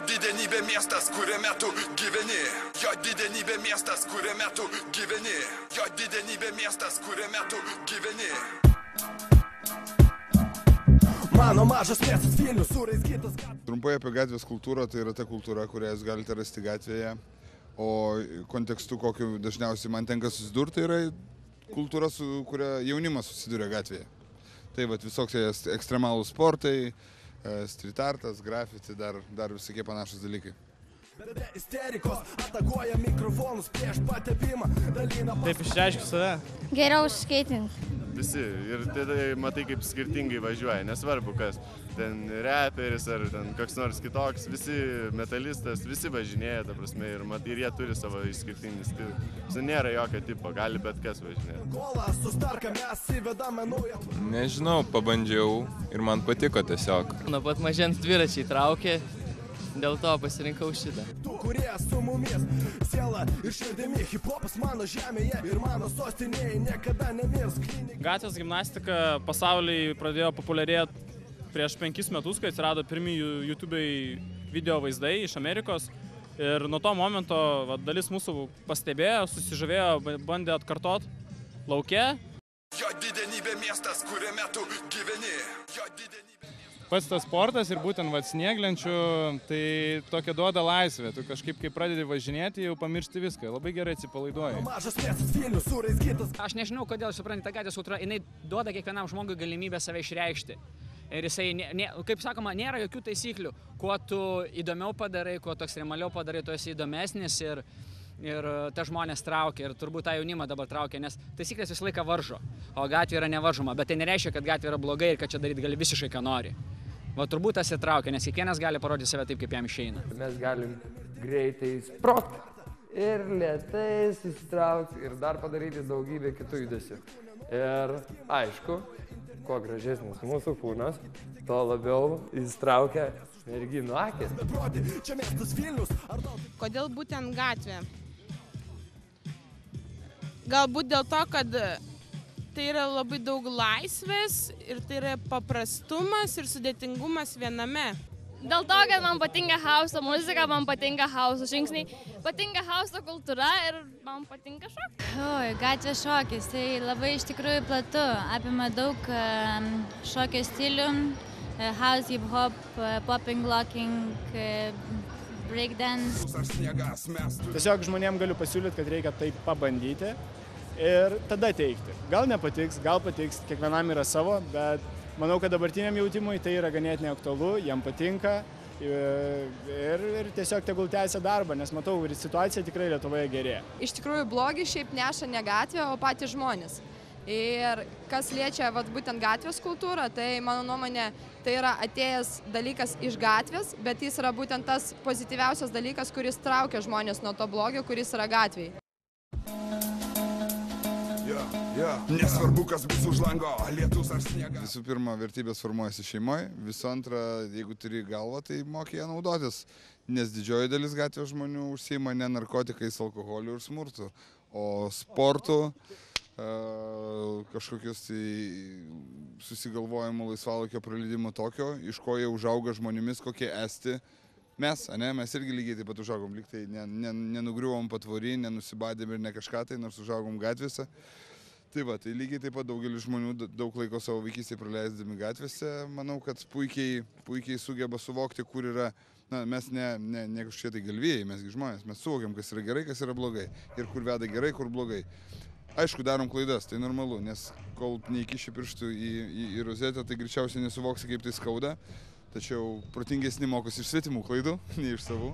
didenybė miestas, kuriame tu gyveni. Jo didenybė miestas, kuriame tu gyveni. Jo didenybė miestas, kuriame tu gyveni. Mano mažas miestas Vilnius, suraizgytas. Trumpai apie gatvės kultūrą, tai yra ta kultūra, kurią jūs galite rasti gatvėje. O kontekstu, kokiu dažniausiai man tenka susidurti, tai yra kultūra, su kuria jaunimas susiduria gatvėje. Tai vat visokie ekstremalų sportai, street artas, grafiti, dar visokie panašus dalykai. Taip išreiškiu save. Geriau skaitinti. Visi. Ir tada matai, kaip skirtingai važiuoja. Nesvarbu, kas ten reperis ar ten koks nors kitoks. Visi metalistas, visi važinėja, ta prasme, ir jie turi savo išskirtinį stilių. Nėra jokio tipo, gali bet kas važinėti. Nežinau, pabandžiau ir man patiko tiesiog. Nuo pat mažens dviračiai traukė. Dėl to pasirinkau šitą. Gatvės gimnastika pasaulyje pradėjo populiarėti prieš 5 metus, kai atsirado pirmi YouTube'ai video vaizdai iš Amerikos. Ir nuo to momento dalis mūsų pastebėjo, susižavėjo, bandė atkartot lauke. Jo didenybė miestas, kuriame tu gyveni. Jo didenybė. Pats tas sportas ir būtent snieglenčių, tai tokia duoda laisvę. Tu kažkaip, kai pradedi važinėti, jau pamiršti viską. Labai gerai atsipalaiduoji. Aš nežinau, kodėl, supranti, ta gatvės kultūra, jinai duoda kiekvienam žmogui galimybę save išreikšti. Ir jisai, kaip sakoma, nėra jokių taisyklių. Kuo tu įdomiau padarai, kuo tu ekstremaliau padarai, tu esi įdomesnis ir ta žmonės traukia. Ir turbūt tą jaunimą dabar traukia, nes taisyklės visą laiką varžo. O gatvė yra nevaržoma. Bet tai nereiškia, kad gatvė yra blogai ir kad čia daryti gali visiškai, ką nori. Va turbūt tas įtraukia, nes kiekvienas gali parodyti save taip, kaip jam išeina. Mes galim greitai sprogti ir lėtai susitraukti ir dar padaryti daugybę kitų judesių. Ir aišku, kuo gražesnis mūsų kūnas, tuo labiau įsitraukia merginų akis. Kodėl būtent gatvė? Galbūt dėl to, kad tai yra labai daug laisvės ir tai yra paprastumas ir sudėtingumas viename. Dėl to, kad man patinka hauso muzika, man patinka hauso žingsniai, patinka hauso kultūra ir man patinka šokis. Oi, gatvės šokis, tai labai iš tikrųjų platu, apima daug šokio stilių, house, hip hop, popping, locking, breakdance. Tiesiog žmonėm galiu pasiūlyti, kad reikia tai pabandyti ir tada teikti. Gal nepatiks, gal patiks, kiekvienam yra savo, bet manau, kad dabartiniam jautimui tai yra ganėtinai aktualu, jam patinka ir tiesiog tegul tęsia darbą, nes matau, situacija tikrai Lietuvoje gerėja. Iš tikrųjų, blogį šiaip neša ne gatvė, o patys žmonės. Ir kas liečia būtent gatvės kultūrą, tai mano nuomonė, tai yra atėjęs dalykas iš gatvės, bet jis yra būtent tas pozityviausias dalykas, kuris traukia žmonės nuo to blogio, kuris yra gatvėje. Nesvarbu, kas bus už lango, lietus ar sniegas. Visų pirma, vertybės formuojasi šeimoje. Visų antra, jeigu turi galvą, tai moki ją naudotis. Nes didžioji dalis gatvės žmonių užsiima ne narkotikais, alkoholiu ir smurtu, o sportu, kažkokius tai susigalvojimų laisvalaikio praleidimo tokio, iš ko jie užauga žmonėmis, kokie esti mes, mes irgi lygiai taip pat užaugom, lyg tai nenugriuvom patvorį, nenusibadėm ir ne kažką tai, nors užaugom gatvėse. Tai va, tai lygiai taip pat daugelis žmonių daug laiko savo vaikystėje praleisdami gatvėse, manau, kad puikiai sugeba suvokti, kur yra, mes ne kažkokie tai galvėjai, mesgi žmonės, mes suvokiam, kas yra gerai, kas yra blogai ir kur veda gerai, kur blogai. Aišku, darom klaidas, tai normalu, nes kol neįkiši pirštų į rozetę, tai greičiausiai nesuvoksi, kaip tai skauda, tačiau protingesni mokosi iš svetimų klaidų, ne iš savų.